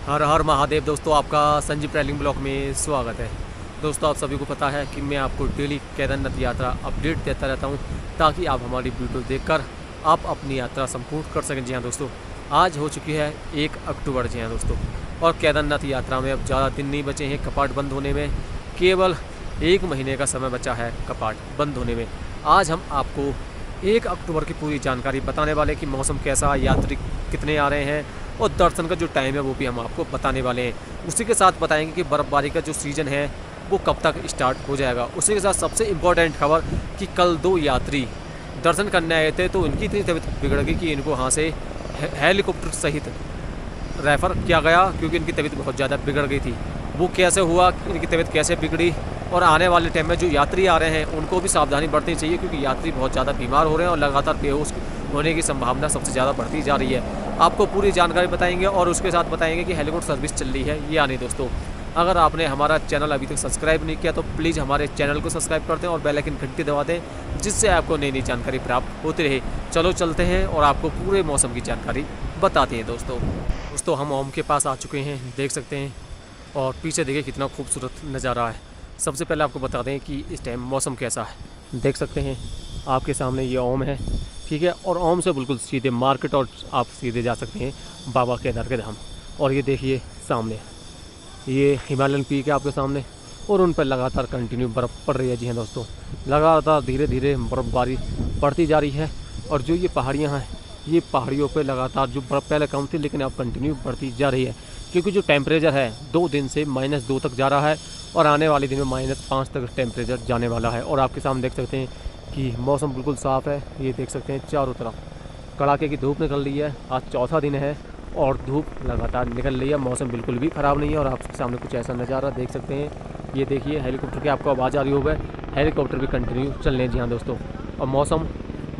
हर हर महादेव। दोस्तों, आपका Sanjeev travelling blog में स्वागत है। दोस्तों, आप सभी को पता है कि मैं आपको डेली केदारनाथ यात्रा अपडेट देता रहता हूं, ताकि आप हमारी वीडियो देखकर आप अपनी यात्रा संपूर्ण कर सकें। जी हाँ दोस्तों, आज हो चुकी है 1 अक्टूबर। जी हाँ दोस्तों, और केदारनाथ यात्रा में अब ज़्यादा दिन नहीं बचे हैं कपाट बंद होने में। केवल 1 महीने का समय बचा है कपाट बंद होने में। आज हम आपको 1 अक्टूबर की पूरी जानकारी बताने वाले कि मौसम कैसा, यात्री कितने आ रहे हैं और दर्शन का जो टाइम है वो भी हम आपको बताने वाले हैं। उसी के साथ बताएंगे कि बर्फ़बारी का जो सीज़न है वो कब तक स्टार्ट हो जाएगा। उसी के साथ सबसे इम्पोर्टेंट खबर कि कल 2 यात्री दर्शन करने आए थे, तो इनकी इतनी तबीयत बिगड़ गई कि इनको वहाँ से हेलीकॉप्टर सहित रेफ़र किया गया, क्योंकि इनकी तबीयत बहुत ज़्यादा बिगड़ गई थी। वो कैसे हुआ, इनकी तबीयत कैसे बिगड़ी, और आने वाले टाइम में जो यात्री आ रहे हैं उनको भी सावधानी बरतनी चाहिए, क्योंकि यात्री बहुत ज़्यादा बीमार हो रहे हैं और लगातार बेहोश होने की संभावना सबसे ज़्यादा बढ़ती जा रही है। आपको पूरी जानकारी बताएंगे और उसके साथ बताएंगे कि हेलीकॉप्टर सर्विस चल रही है या नहीं। दोस्तों, अगर आपने हमारा चैनल अभी तक सब्सक्राइब नहीं किया तो प्लीज़ हमारे चैनल को सब्सक्राइब कर दें और बेल आइकन घंटी दबा दें, जिससे आपको नई नई जानकारी प्राप्त होती रहे। चलो चलते हैं और आपको पूरे मौसम की जानकारी बताते हैं। दोस्तों हम ओम के पास आ चुके हैं, देख सकते हैं, और पीछे देखिए कितना खूबसूरत नज़ारा है। सबसे पहले आपको बता दें कि इस टाइम मौसम कैसा है। देख सकते हैं आपके सामने ये ओम है, ठीक है, और ओम से बिल्कुल सीधे मार्केट और आप सीधे जा सकते हैं बाबा केदार के धाम। और ये देखिए सामने ये हिमालयन पीक है आपके सामने, और उन पर लगातार कंटिन्यू बर्फ़ पड़ रही है। जी हाँ दोस्तों, लगातार धीरे धीरे बर्फ़बारी बढ़ती जा रही है। और जो ये पहाड़ियाँ हैं, ये पहाड़ियों पे लगातार जो बर्फ़ पहले कम थी लेकिन अब कंटिन्यू बढ़ती जा रही है, क्योंकि जो टेम्परेचर है 2 दिन से -2 तक जा रहा है, और आने वाले दिन में -5 तक टेम्परेचर जाने वाला है। और आपके सामने देख सकते हैं कि मौसम बिल्कुल साफ़ है। ये देख सकते हैं चारों तरफ कड़ाके की धूप निकल रही है। आज चौथा दिन है और धूप लगातार निकल रही है, मौसम बिल्कुल भी ख़राब नहीं है। और आपके सामने कुछ ऐसा नज़ारा देख सकते हैं। ये देखिए हेलीकॉप्टर की आपको आवाज़ आ रही होगी, हेलीकॉप्टर भी कंटिन्यू चल रहे हैं। जी हाँ दोस्तों, और मौसम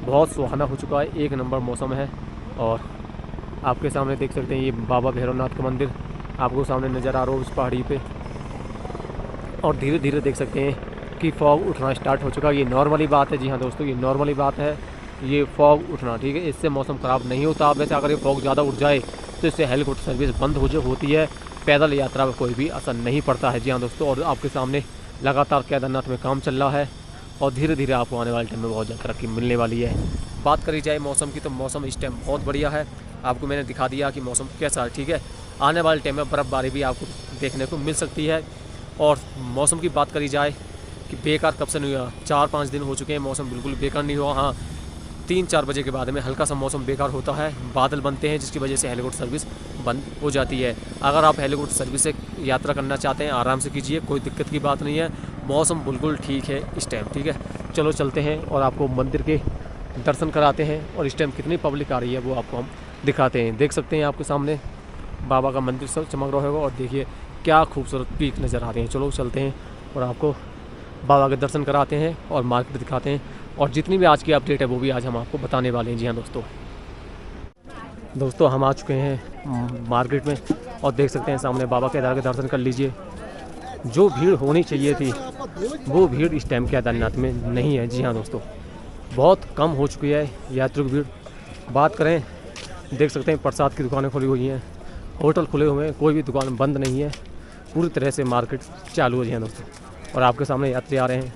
बहुत सुहाना हो चुका है, 1 नंबर मौसम है। और आपके सामने देख सकते हैं ये बाबा भैरवनाथ का मंदिर आपको सामने नज़र आ रहा हो उस पहाड़ी पे। और धीरे धीरे देख सकते हैं कि फॉग उठना स्टार्ट हो चुका है। ये नॉर्मली बात है। जी हाँ दोस्तों, ये नॉर्मली बात है, ये फॉग उठना, ठीक है, इससे मौसम ख़राब नहीं होता। वैसे अगर ये फॉग ज़्यादा उठ जाए तो इससे हेलीकॉप्टर सर्विस बंद होती है, पैदल यात्रा में कोई भी असर नहीं पड़ता है। जी हाँ दोस्तों, और आपके सामने लगातार केदारनाथ में काम चल रहा है, और धीरे धीरे आपको आने वाले टाइम में बहुत ज़्यादा तरक्की मिलने वाली है। बात करी जाए मौसम की, तो मौसम इस टाइम बहुत बढ़िया है। आपको मैंने दिखा दिया कि मौसम कैसा है, ठीक है। आने वाले टाइम में बर्फ़बारी भी आपको देखने को मिल सकती है। और मौसम की बात करी जाए कि बेकार कब से नहीं हुआ, 4-5 दिन हो चुके हैं, मौसम बिल्कुल बेकार नहीं हुआ। हाँ, 3-4 बजे के बाद में हल्का सा मौसम बेकार होता है, बादल बनते हैं, जिसकी वजह से हेलीकॉप्टर सर्विस बंद हो जाती है। अगर आप हेलीकॉप्टर सर्विस से यात्रा करना चाहते हैं, आराम से कीजिए, कोई दिक्कत की बात नहीं है। मौसम बिल्कुल ठीक है इस टाइम, ठीक है। चलो चलते हैं और आपको मंदिर के दर्शन कराते हैं, और इस टाइम कितनी पब्लिक आ रही है वो आपको हम दिखाते हैं। देख सकते हैं आपके सामने बाबा का मंदिर सब चमक रहा होगा, और देखिए क्या खूबसूरत पीक नज़र आ रहे हैं। चलो चलते हैं और आपको बाबा के दर्शन कराते हैं और मार्केट दिखाते हैं, और जितनी भी आज की अपडेट है वो भी आज हम आपको बताने वाले हैं। जी हाँ दोस्तों हम आ चुके हैं मार्केट में, और देख सकते हैं सामने बाबा केदार के दर्शन कर लीजिए। जो भीड़ होनी चाहिए थी वो भीड़ इस टाइम केदारनाथ में नहीं है। जी हाँ दोस्तों, बहुत कम हो चुकी है यात्रियों की भीड़। बात करें, देख सकते हैं प्रसाद की दुकानें खुली हुई हैं, होटल खुले हुए हैं, कोई भी दुकान बंद नहीं है, पूरी तरह से मार्केट चालू है। जी हाँ दोस्तों, और आपके सामने यात्री आ रहे हैं।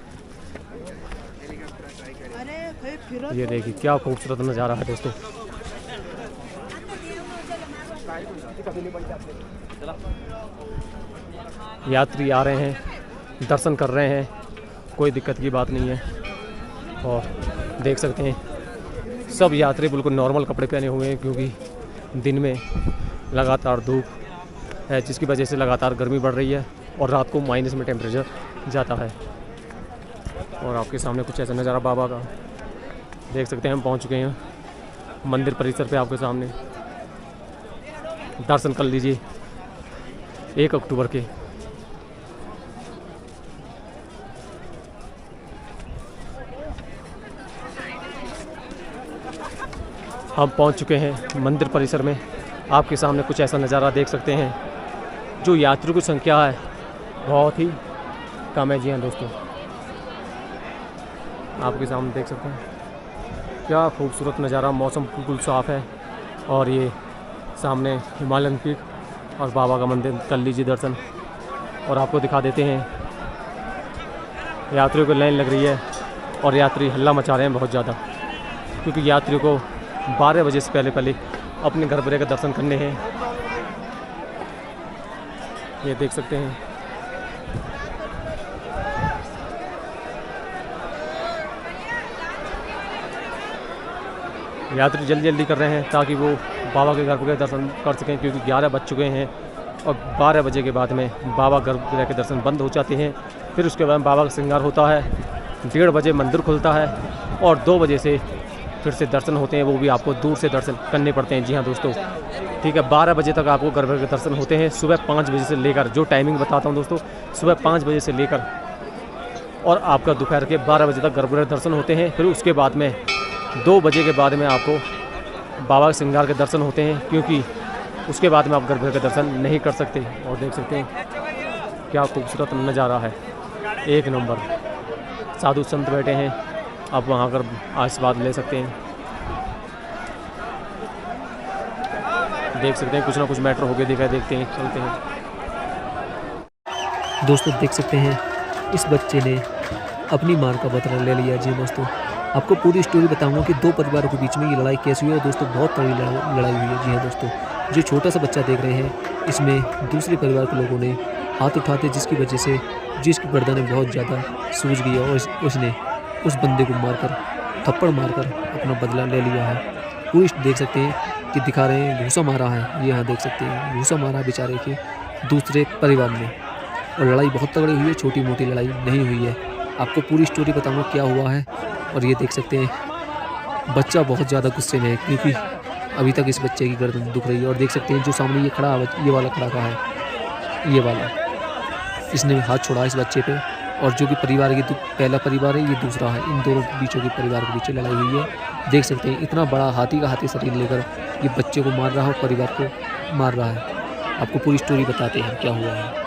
ये देखिए क्या खूबसूरत नज़ारा है दोस्तों। यात्री आ रहे हैं, दर्शन कर रहे हैं, कोई दिक्कत की बात नहीं है। और देख सकते हैं सब यात्री बिल्कुल नॉर्मल कपड़े पहने हुए हैं, क्योंकि दिन में लगातार धूप है, जिसकी वजह से लगातार गर्मी बढ़ रही है, और रात को माइनस में टेम्परेचर जाता है। और आपके सामने कुछ ऐसा नज़ारा बाबा का देख सकते हैं। हम पहुंच चुके हैं मंदिर परिसर पे, आपके सामने दर्शन कर लीजिए 1 अक्टूबर के। हम पहुंच चुके हैं मंदिर परिसर में, आपके सामने कुछ ऐसा नज़ारा देख सकते हैं। जो यात्रियों की संख्या है बहुत ही कम है। जी हाँ दोस्तों, आपके सामने देख सकते हैं क्या खूबसूरत नज़ारा, मौसम बिल्कुल साफ़ है, और ये सामने हिमालयन पीक और बाबा का मंदिर कर लीजिए दर्शन। और आपको दिखा देते हैं यात्रियों को लाइन लग रही है और यात्री हल्ला मचा रहे हैं बहुत ज़्यादा, क्योंकि यात्रियों को 12 बजे से पहले अपने गर्भगृह के दर्शन करने हैं। ये देख सकते हैं। यात्री जल्दी कर रहे हैं ताकि वो बाबा के गर्भगृह दर्शन कर सकें, क्योंकि 11 बज चुके हैं और 12 बजे के बाद में बाबा गर्भगृह के दर्शन बंद हो जाते हैं। फिर उसके बाद बाबा का श्रृंगार होता है, 1:30 बजे मंदिर खुलता है और 2 बजे से फिर से दर्शन होते हैं, वो भी आपको दूर से दर्शन करने पड़ते हैं। जी हाँ दोस्तों, ठीक है। 12 बजे तक आपको गर्भगृह के दर्शन होते हैं, सुबह 5 बजे से लेकर, जो टाइमिंग बताता हूँ दोस्तों, सुबह 5 बजे से लेकर और आपका दोपहर के 12 बजे तक गर्भगृह दर्शन होते हैं। फिर उसके बाद में 2 बजे के बाद में आपको बाबा के श्रृंगार के दर्शन होते हैं, क्योंकि उसके बाद में आप गर्भगृह के दर्शन नहीं कर सकते। और देख सकते हैं क्या खूबसूरत नज़ारा है, एक नंबर। साधु संत बैठे हैं, आप वहाँ कर आशीर्वाद ले सकते हैं। देख सकते हैं कुछ ना कुछ मैटर हो गया दिखाई, देखते हैं, चलते हैं। दोस्तों देख सकते हैं इस बच्चे ने अपनी मार का बदला ले लिया। जी दोस्तों, आपको पूरी स्टोरी बताऊंगा कि 2 परिवारों के बीच में ये लड़ाई कैसी हुई है। और दोस्तों बहुत तगड़ी लड़ाई हुई है। जी हाँ दोस्तों, जो छोटा सा बच्चा देख रहे हैं, इसमें दूसरे परिवार के लोगों ने हाथ उठाते, जिसकी वजह से जिसकी गर्दन बहुत ज़्यादा सूज गई और उसने उस बंदे को मारकर, थप्पड़ मारकर अपना बदला ले लिया है। पूरी देख सकते हैं कि दिखा रहे हैं घूसा मारा है। ये यहाँ देख सकते हैं घूसा मारा बेचारे के दूसरे परिवार ने। और लड़ाई बहुत तगड़ी हुई है, छोटी मोटी लड़ाई नहीं हुई है। आपको पूरी स्टोरी बताऊंगा क्या हुआ है। और ये देख सकते हैं बच्चा बहुत ज़्यादा गुस्से में है, क्योंकि अभी तक इस बच्चे की गर्दन दुख रही है। और देख सकते हैं जो सामने ये खड़ा, ये वाला खड़ा का है, ये वाला, इसने हाथ छोड़ा इस बच्चे पे। और जो कि परिवार की पहला परिवार है, ये दूसरा है, इन दोनों बीचों के परिवार के बीच लड़ाई हुई है। देख सकते हैं इतना बड़ा हाथी का हाथी शरीर लेकर ये बच्चे को मार रहा है और परिवार को मार रहा है। आपको पूरी स्टोरी बताते हैं क्या हुआ है।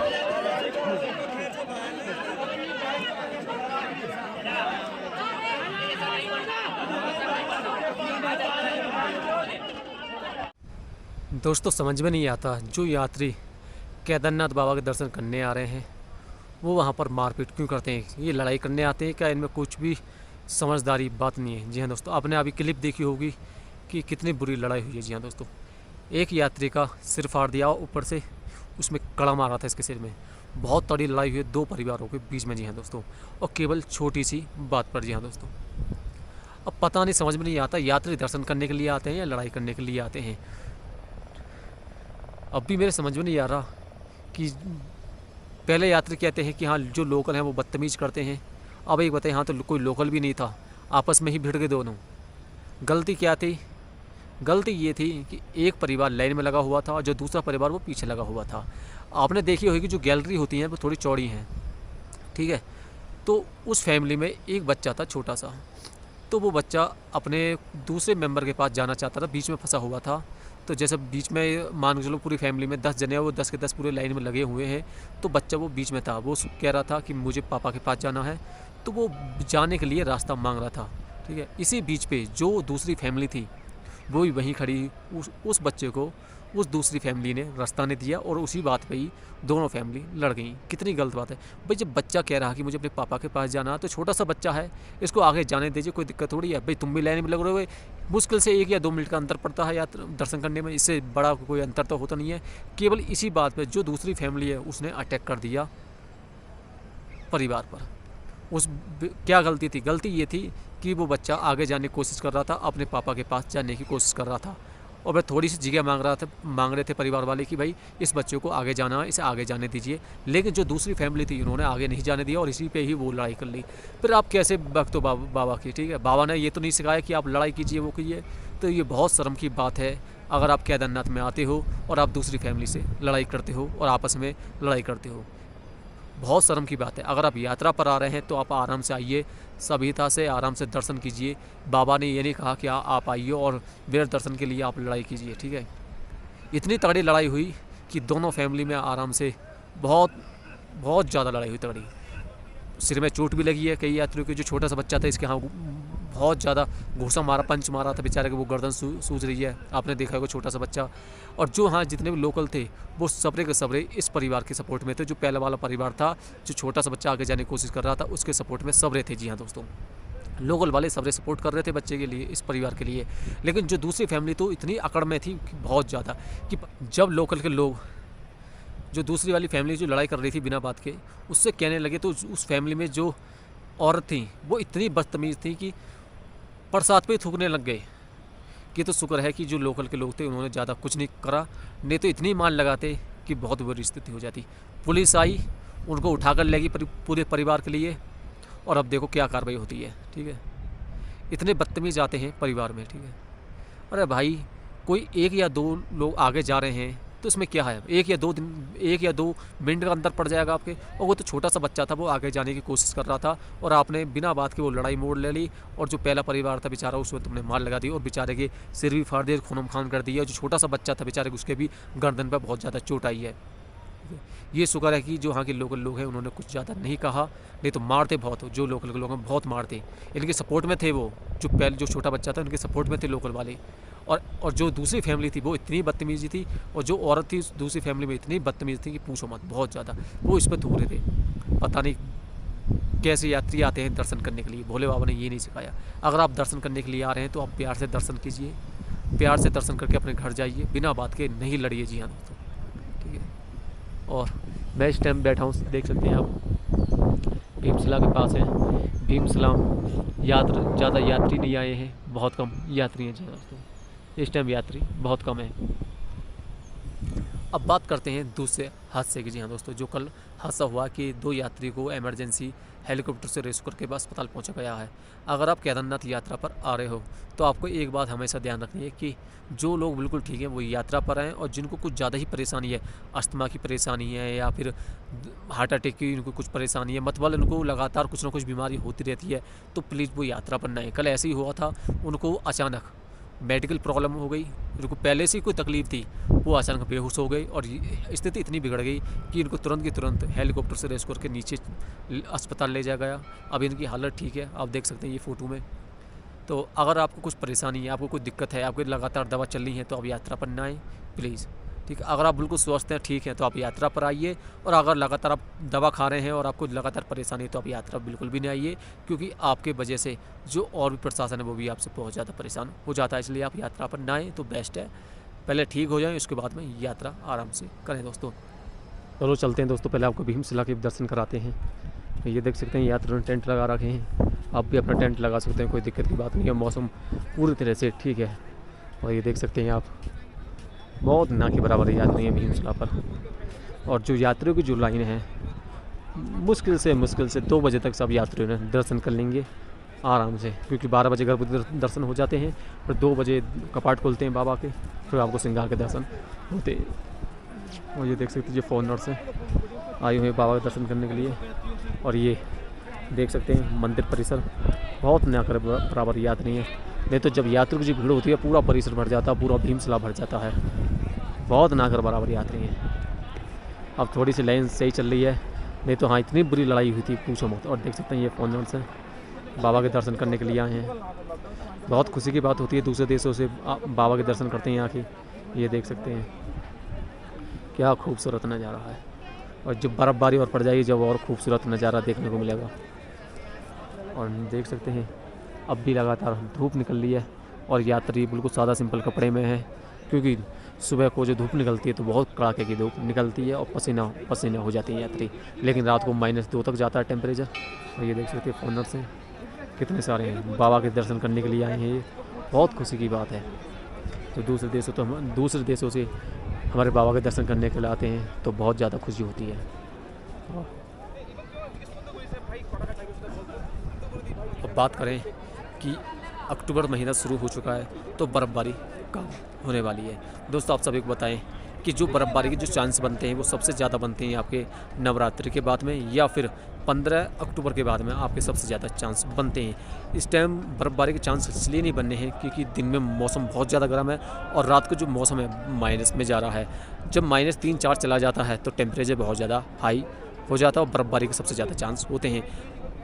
दोस्तों समझ में नहीं आता, जो यात्री केदारनाथ बाबा के दर्शन करने आ रहे हैं वो वहाँ पर मारपीट क्यों करते हैं। ये लड़ाई करने आते हैं क्या, इनमें कुछ भी समझदारी बात नहीं है। जी हाँ दोस्तों, आपने अभी क्लिप देखी होगी कि कितनी बुरी लड़ाई हुई है। जी हाँ दोस्तों, एक यात्री का सिर फाड़ दिया, ऊपर से उसमें कड़ा मारा था इसके सिर में। बहुत तगड़ी लड़ाई हुई है 2 परिवारों के बीच में। जी हाँ दोस्तों, और केवल छोटी सी बात पर। जी हाँ दोस्तों, अब पता नहीं, समझ में नहीं आता यात्री दर्शन करने के लिए आते हैं या लड़ाई करने के लिए आते हैं। अब भी मेरे समझ में नहीं आ रहा कि पहले यात्री कहते हैं कि हाँ जो लोकल हैं वो बदतमीज़ करते हैं। अब एक बताइए, हाँ तो कोई लोकल भी नहीं था, आपस में ही भिड़ गए दोनों। गलती क्या थी? गलती ये थी कि एक परिवार लाइन में लगा हुआ था और जो दूसरा परिवार वो पीछे लगा हुआ था। आपने देखी होगी जो गैलरी होती हैं वो थोड़ी चौड़ी हैं, ठीक है। तो उस फैमिली में एक बच्चा था छोटा सा, तो वो बच्चा अपने दूसरे मेंबर के पास जाना चाहता था, बीच में फंसा हुआ था। तो जैसे बीच में मान के चलो पूरी फैमिली में 10 जने हैं, वो 10 के 10 पूरे लाइन में लगे हुए हैं, तो बच्चा वो बीच में था। वो कह रहा था कि मुझे पापा के पास जाना है, तो वो जाने के लिए रास्ता मांग रहा था, ठीक है। इसी बीच पे जो दूसरी फैमिली थी वो भी वहीं खड़ी, उस बच्चे को उस दूसरी फैमिली ने रास्ता नहीं दिया और उसी बात पे ही दोनों फैमिली लड़ गई। कितनी गलत बात है भाई। जब बच्चा कह रहा कि मुझे अपने पापा के पास जाना है, तो छोटा सा बच्चा है, इसको आगे जाने दीजिए, कोई दिक्कत थोड़ी है भाई। तुम भी लाइन में लग रहे हो, मुश्किल से 1 या 2 मिनट का अंतर पड़ता है या दर्शन करने में, इससे बड़ा कोई अंतर तो होता नहीं है। केवल इसी बात पर जो दूसरी फैमिली है उसने अटैक कर दिया परिवार पर। उस क्या गलती थी? गलती ये थी कि वो बच्चा आगे जाने की कोशिश कर रहा था, अपने पापा के पास जाने की कोशिश कर रहा था, और वह थोड़ी सी जगह मांग रहे थे परिवार वाले कि भाई इस बच्चे को आगे जाना है, इसे आगे जाने दीजिए। लेकिन जो दूसरी फैमिली थी उन्होंने आगे नहीं जाने दिया और इसी पे ही वो लड़ाई कर ली। फिर आप कैसे भक्त हो बाबा की, ठीक है। बाबा ने ये तो नहीं सिखाया कि आप लड़ाई कीजिए, वो कीजिए। तो ये बहुत शर्म की बात है अगर आप केदारनाथ में आते हो और आप दूसरी फैमिली से लड़ाई करते हो और आपस में लड़ाई करते हो। बहुत शर्म की बात है। अगर आप यात्रा पर आ रहे हैं तो आप आराम से आइए, सभ्यता से आराम से दर्शन कीजिए। बाबा ने ये नहीं कहा कि आप आइए और बिना दर्शन के लिए आप लड़ाई कीजिए, ठीक है। इतनी तगड़ी लड़ाई हुई कि दोनों फैमिली में आराम से बहुत ज़्यादा लड़ाई हुई तगड़ी। सिर में चोट भी लगी है कई यात्रियों के। जो छोटा सा बच्चा था इसके यहाँ बहुत ज़्यादा घूसा मारा, पंच मारा था बेचारे को, वो गर्दन सूज रही है, आपने देखा होगा छोटा सा बच्चा। और जो हाँ जितने भी लोकल थे वो सबरे के सबरे इस परिवार के सपोर्ट में थे। जो पहला वाला परिवार था, जो छोटा सा बच्चा आगे जाने की कोशिश कर रहा था, उसके सपोर्ट में सबरे थे। जी हाँ दोस्तों, लोकल वाले सबरे सपोर्ट कर रहे थे बच्चे के लिए, इस परिवार के लिए। लेकिन जो दूसरी फैमिली तो इतनी अकड़ में थी कि बहुत ज़्यादा, कि जब लोकल के लोग जो दूसरी वाली फैमिली जो लड़ाई कर रही थी बिना बात के, उससे कहने लगे, तो उस फैमिली में जो औरत थी वो इतनी बदतमीज़ थी कि प्रसाद पे थूकने लग गए। कि तो शुक्र है कि जो लोकल के लोग थे उन्होंने ज़्यादा कुछ नहीं करा, नहीं तो इतनी मान लगाते कि बहुत बुरी स्थिति हो जाती। पुलिस आई, उनको उठाकर ले गई पूरे परिवार के लिए, और अब देखो क्या कार्रवाई होती है। ठीक है, इतने बदतमीज आते हैं परिवार में। ठीक है, अरे भाई कोई एक या दो लोग आगे जा रहे हैं तो इसमें क्या है, एक या दो मिनट का अंतर पड़ जाएगा आपके। और वो तो छोटा सा बच्चा था, वो आगे जाने की कोशिश कर रहा था, और आपने बिना बात के वो लड़ाई मोड़ ले ली। और जो पहला परिवार था बेचारा, उसमें तुमने मार लगा दी और बेचारे के सिर भी फाड़ दिए, खून खान कर दिया। जो छोटा सा बच्चा था बेचारे, उसके भी गर्दन पर बहुत ज़्यादा चोट आई है। ये शुक्र है कि जो यहाँ के लोकल लोग हैं उन्होंने कुछ ज़्यादा नहीं कहा, नहीं तो मारते बहुत। जो लोकल के लोग हैं बहुत मारते, इनके सपोर्ट में थे वो। जो छोटा बच्चा था उनके सपोर्ट में थे लोकल वाले। और जो दूसरी फैमिली थी वो इतनी बदतमीजी थी, और जो औरत थी दूसरी फैमिली में इतनी बदतमीज़ थी कि पूछो मत, बहुत ज़्यादा। वो इस पर थूक रहे थे। पता नहीं कैसे यात्री आते हैं दर्शन करने के लिए, भोले बाबा ने ये नहीं सिखाया। अगर आप दर्शन करने के लिए आ रहे हैं तो आप प्यार से दर्शन कीजिए, प्यार से दर्शन करके अपने घर जाइए, बिना बात के नहीं लड़िए। जी हाँ दोस्तों, ठीक है। और मैं इस टाइम बैठा हूँ, देख सकते हैं आप, भीमशिला के पास है। भीमशिला ज़्यादा यात्री नहीं आए हैं, बहुत कम यात्री हैं। जी दोस्तों, इस टाइम यात्री बहुत कम है। अब बात करते हैं दूसरे हादसे की। जी हाँ दोस्तों, जो कल हादसा हुआ कि 2 यात्री को इमरजेंसी हेलीकॉप्टर से रेस्क्यू करके बस अस्पताल पहुंचा गया है। अगर आप केदारनाथ यात्रा पर आ रहे हो तो आपको एक बात हमेशा ध्यान रखनी है कि जो लोग बिल्कुल ठीक हैं वो यात्रा पर आएँ, और जिनको कुछ ज़्यादा ही परेशानी है, अस्थमा की परेशानी है या फिर हार्ट अटैक की इनको कुछ परेशानी है, मतलब उनको लगातार कुछ ना कुछ बीमारी होती रहती है, तो प्लीज़ वो यात्रा पर ना आए। कल ऐसे ही हुआ था, उनको अचानक मेडिकल प्रॉब्लम हो गई, उनको पहले से ही कोई तकलीफ थी, वो अचानक बेहोश हो गई और स्थिति इतनी बिगड़ गई कि इनको तुरंत की तुरंत हेलीकॉप्टर से रेस्क्यू करके नीचे अस्पताल ले जाया गया। अब इनकी हालत ठीक है, आप देख सकते हैं ये फ़ोटो में। तो अगर आपको कुछ परेशानी है, आपको कोई दिक्कत है, आपको लगातार दवा चल रही है, तो आप यात्रा पर ना आएँ प्लीज़। ठीक है, अगर आप बिल्कुल स्वस्थ हैं, ठीक है, तो आप यात्रा पर आइए। और अगर लगातार आप दवा खा रहे हैं और आपको लगातार परेशानी है तो आप यात्रा बिल्कुल भी नहीं आइए, क्योंकि आपके वजह से जो और भी प्रशासन है वो भी आपसे बहुत ज़्यादा परेशान हो जाता है। इसलिए आप यात्रा पर ना आएँ तो बेस्ट है। पहले ठीक हो जाएँ, उसके बाद में यात्रा आराम से करें दोस्तों। चलो चलते हैं दोस्तों, पहले आपको भीमशिला के दर्शन कराते हैं। ये देख सकते हैं यात्रियों ने टेंट लगा रखे हैं, आप भी अपना टेंट लगा सकते हैं, कोई दिक्कत की बात नहीं है। मौसम पूरी तरह से ठीक है, और ये देख सकते हैं आप, बहुत ना के बराबर यात्री हैं भीमशिला पर। और जो यात्रियों की जो लाइन है, मुश्किल से 2 बजे तक सब यात्रियों ने दर्शन कर लेंगे आराम से, क्योंकि 12 बजे गर्भवती दर्शन हो जाते हैं, फिर 2 बजे कपाट खोलते हैं बाबा के, फिर आपको श्रृंगार के दर्शन होते हैं। और ये देख सकते हैं, जो फॉरनर्स हैं आए हुए बाबा के दर्शन करने के लिए। और ये देख सकते हैं मंदिर परिसर बहुत ना कर बराबर यात्री है। नहीं तो जब यात्रियों की जो भीड़ होती है पूरा परिसर भर जाता है, पूरा भीमशिला भर जाता है, बहुत ना कर बराबर यात्री हैं। अब थोड़ी सी लाइन सही चल रही है, नहीं तो हाँ इतनी बुरी लड़ाई हुई थी पूछो मत। और देख सकते हैं ये फॉरनर्स हैं, बाबा के दर्शन करने के लिए आए हैं। बहुत खुशी की बात होती है, दूसरे देशों से बाबा के दर्शन करते हैं यहाँ की। ये देख सकते हैं क्या खूबसूरत नज़ारा है, और जब बर्फ़बारी और पड़ जाएगी जब और खूबसूरत नज़ारा देखने को मिलेगा। और देख सकते हैं अब भी लगातार धूप निकल रही है, और यात्री बिल्कुल सादा सिंपल कपड़े में है, क्योंकि सुबह को जो धूप निकलती है तो बहुत कड़ाके की धूप निकलती है और पसीना हो जाती है यात्री। लेकिन रात को -2 तक जाता है टेम्परेचर। और ये देख सकते हैं फॉरनर्स हैं कितने सारे हैं, बाबा के दर्शन करने के लिए आए हैं। ये बहुत खुशी की बात है। तो दूसरे देशों से हमारे बाबा के दर्शन करने के लिए आते हैं तो बहुत ज़्यादा खुशी होती है। अब बात करें कि अक्टूबर महीना शुरू हो चुका है तो बर्फ़बारी कब होने वाली है। दोस्तों आप सभी को बताएं कि जो बर्फ़बारी के जो चांस बनते हैं वो सबसे ज़्यादा बनते हैं आपके नवरात्रि के बाद में, या फिर 15 अक्टूबर के बाद में आपके सबसे ज़्यादा चांस बनते हैं। इस टाइम बर्फ़बारी के चांस इसलिए नहीं बनने हैं क्योंकि दिन में मौसम बहुत ज़्यादा गर्म है, और रात को जो मौसम है माइनस में जा रहा है। जब -3-4 चला जाता है तो टेम्परेचर बहुत ज़्यादा हाई हो जाता है और बर्फ़बारी के सबसे ज़्यादा चांस होते हैं।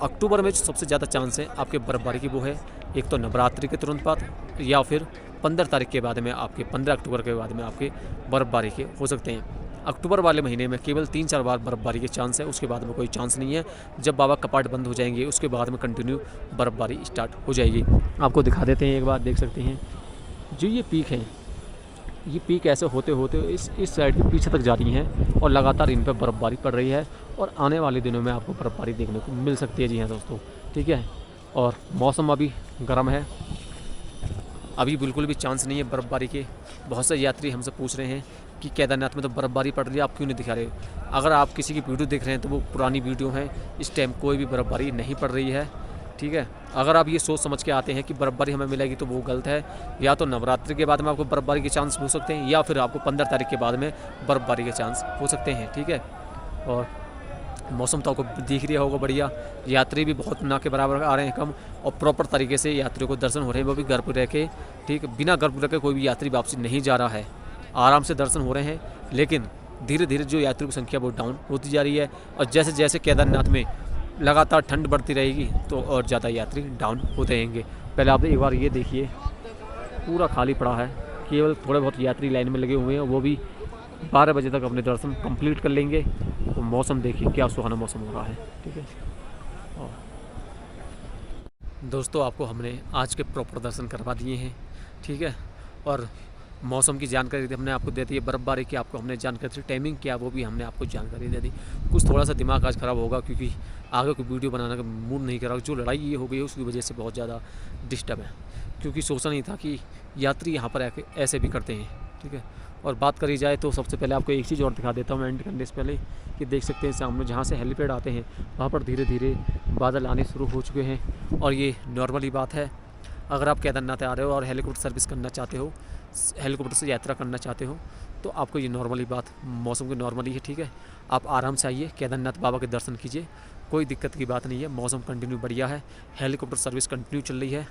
अक्टूबर में जो सबसे ज़्यादा चांस है आपके बर्फ़बारी की वो है एक तो नवरात्रि के तुरंत बाद या फिर 15 तारीख के बाद में आपके 15 अक्टूबर के बाद में आपके बर्फ़बारी के हो सकते हैं। अक्टूबर वाले महीने में केवल 3-4 बार बर्फ़बारी के चांस है, उसके बाद में कोई चांस नहीं है। जब बाबा कपाट बंद हो जाएंगे उसके बाद में कंटिन्यू बर्फ़बारी स्टार्ट हो जाएगी। आपको दिखा देते हैं, एक बार देख सकते हैं जो ये पीक है, ये पीक ऐसे होते होते इस साइड के पीछे तक जा रही हैं और लगातार इन पर बर्फ़बारी पड़ रही है और आने वाले दिनों में आपको बर्फ़बारी देखने को मिल सकती है। जी हाँ दोस्तों, ठीक है। और मौसम अभी गर्म है, अभी बिल्कुल भी चांस नहीं है बर्फ़बारी के। बहुत से यात्री हमसे पूछ रहे हैं कि केदारनाथ में तो बर्फ़बारी पड़ रही है, आप क्यों नहीं दिखा रहे। अगर आप किसी की वीडियो देख रहे हैं तो वो पुरानी वीडियो है, इस टाइम कोई भी बर्फ़बारी नहीं पड़ रही है, ठीक है। अगर आप ये सोच समझ के आते हैं कि बर्फ़बारी हमें मिलेगी तो वो गलत है। या तो नवरात्रि के बाद में आपको बर्फ़बारी के चांस हो सकते हैं या फिर आपको 15 तारीख के बाद में बर्फ़बारी के चांस हो सकते हैं, ठीक है। और मौसम तो आपको दिख रहा होगा बढ़िया, यात्री भी बहुत ना के बराबर आ रहे हैं कम, और प्रॉपर तरीके से यात्रियों को दर्शन हो रहे हैं, वो भी घर पर रह के, ठीक है। बिना घर पर रह के कोई भी यात्री वापसी नहीं जा रहा है, आराम से दर्शन हो रहे हैं। लेकिन धीरे धीरे जो यात्रियों की संख्या वो डाउन होती जा रही है और जैसे जैसे केदारनाथ में लगातार ठंड बढ़ती रहेगी तो और ज़्यादा यात्री डाउन होते रहेंगे। पहले आप एक बार ये देखिए, पूरा खाली पड़ा है, केवल थोड़े बहुत यात्री लाइन में लगे हुए हैं, वो भी 12 बजे तक अपने दर्शन कंप्लीट कर लेंगे। तो मौसम देखिए क्या सुहाना मौसम हो रहा है, ठीक है। और दोस्तों आपको हमने आज के प्रॉपर दर्शन करवा दिए हैं, ठीक है। और मौसम की जानकारी हमने आपको दे दी है, बर्फ़बारी की आपको हमने जानकारी दी, टाइमिंग क्या वो भी हमने आपको जानकारी दे दी। कुछ थोड़ा सा दिमाग आज ख़राब होगा क्योंकि आगे कोई वीडियो बनाने का मूड नहीं कर रहा, जो लड़ाई ये हो गई है उसकी वजह से बहुत ज़्यादा डिस्टर्ब है, क्योंकि सोचा नहीं था कि यात्री यहाँ पर आके ऐसे भी करते हैं, ठीक है। और बात करी जाए तो सबसे पहले आपको एक चीज़ और दिखा देता हूँ एंड करने से पहले, कि देख सकते हैं सामने जहाँ से हेलीपैड आते हैं वहाँ पर धीरे धीरे बादल आने शुरू हो चुके हैं। और ये नॉर्मली बात है, अगर आप केदारनाथ आ रहे हो और हेलीकॉप्टर सर्विस करना चाहते हो, हेलीकॉप्टर से यात्रा करना चाहते हो, तो आपको ये नॉर्मली बात मौसम की नॉर्मली है, ठीक है। आप आराम से आइए, केदारनाथ बाबा के दर्शन कीजिए, कोई दिक्कत की बात नहीं है। मौसम कंटिन्यू बढ़िया है, हेलीकॉप्टर सर्विस कंटिन्यू चल रही है।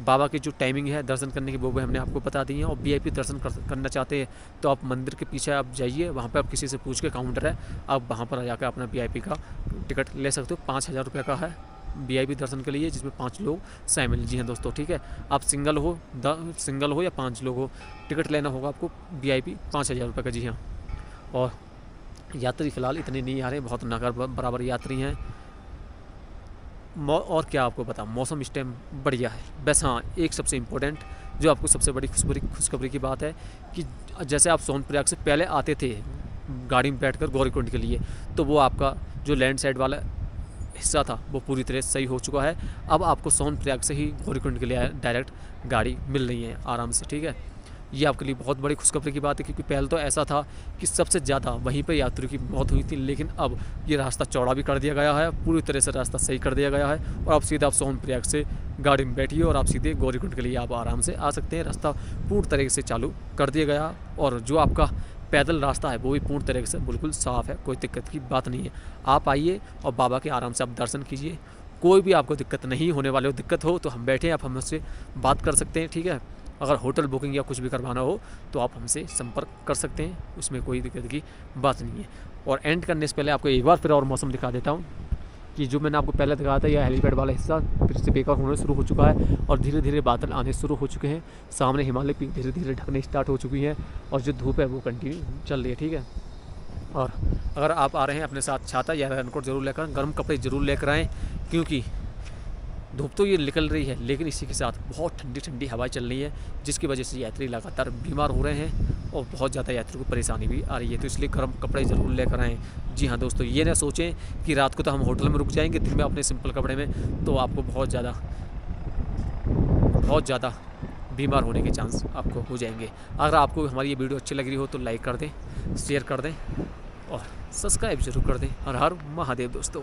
बाबा की जो टाइमिंग है दर्शन करने की वो भी हमने आपको बता दी है। और VIP दर्शन करना चाहते हैं तो आप मंदिर के पीछे आप जाइए, वहाँ पे आप किसी से पूछ के काउंटर है, आप वहाँ पर जाकर अपना VIP का टिकट ले सकते हो। 5000 रुपये का है VIP दर्शन के लिए, जिसमें 5 लोग शामिल। जी हाँ दोस्तों, ठीक है। आप सिंगल हो या 5 लोग हो, टिकट लेना होगा आपको VIP 5000 रुपये का। जी हाँ। और यात्री फ़िलहाल इतने नहीं आ रहे, बहुत ना बराबर यात्री हैं। और क्या आपको पता, मौसम इस टाइम बढ़िया है। बस हाँ, एक सबसे इम्पोर्टेंट जो आपको सबसे बड़ी खुशखबरी की बात है कि जैसे आप सोनप्रयाग से पहले आते थे गाड़ी में बैठकर गौरीकुंड के लिए, तो वो आपका जो लैंड साइड वाला हिस्सा था वो पूरी तरह सही हो चुका है। अब आपको सोनप्रयाग से ही गौरीकुंड के लिए डायरेक्ट गाड़ी मिल रही है आराम से, ठीक है। ये आपके लिए बहुत बड़ी खुशखबरी की बात है, क्योंकि पहले तो ऐसा था कि सबसे ज़्यादा वहीं पर यात्रियों की मौत हुई थी, लेकिन अब ये रास्ता चौड़ा भी कर दिया गया है, पूरी तरह से रास्ता सही कर दिया गया है। और आप सीधा आप सोनप्रयाग से गाड़ी में बैठिए और आप सीधे गौरीकुंड के लिए आप आराम से आ सकते हैं। रास्ता पूर्ण तरीके से चालू कर दिया गया, और जो आपका पैदल रास्ता है वो भी पूर्ण तरीके से बिल्कुल साफ़ है, कोई दिक्कत की बात नहीं है। आप आइए और बाबा के आराम से आप दर्शन कीजिए, कोई भी आपको दिक्कत नहीं होने वाले हो। दिक्कत हो तो हम बैठे हैं, आप हमसे बात कर सकते हैं, ठीक है। अगर होटल बुकिंग या कुछ भी करवाना हो तो आप हमसे संपर्क कर सकते हैं, उसमें कोई दिक्कत की बात नहीं है। और एंड करने से पहले आपको एक बार फिर और मौसम दिखा देता हूँ कि जो मैंने आपको पहले दिखाया था, यह हेलीपैड वाला हिस्सा फिर से बेकार होने शुरू हो चुका है और धीरे धीरे बादल आने शुरू हो चुके हैं। सामने हिमालय पीक धीरे धीरे ढकने स्टार्ट हो चुकी है और जो धूप है वो कंटिन्यू चल रही है, ठीक है। और अगर आप आ रहे हैं अपने साथ छाता या रेनकोट जरूर लेकर, गर्म कपड़े ज़रूर लेकर आएँ, क्योंकि धूप तो ये निकल रही है लेकिन इसी के साथ बहुत ठंडी ठंडी हवाएं चल रही है, जिसकी वजह से यात्री लगातार बीमार हो रहे हैं और बहुत ज़्यादा यात्रियों को परेशानी भी आ रही है। तो इसलिए गर्म कपड़े ज़रूर लेकर आएँ। जी हाँ दोस्तों, ये ना सोचें कि रात को तो हम होटल में रुक जाएंगे, दिन में अपने सिंपल कपड़े में, तो आपको बहुत ज़्यादा बीमार होने के चांस आपको हो जाएंगे। अगर आपको हमारी ये वीडियो अच्छी लग रही हो तो लाइक कर दें, शेयर कर दें और सब्सक्राइब जरूर कर दें। हर हर महादेव दोस्तों।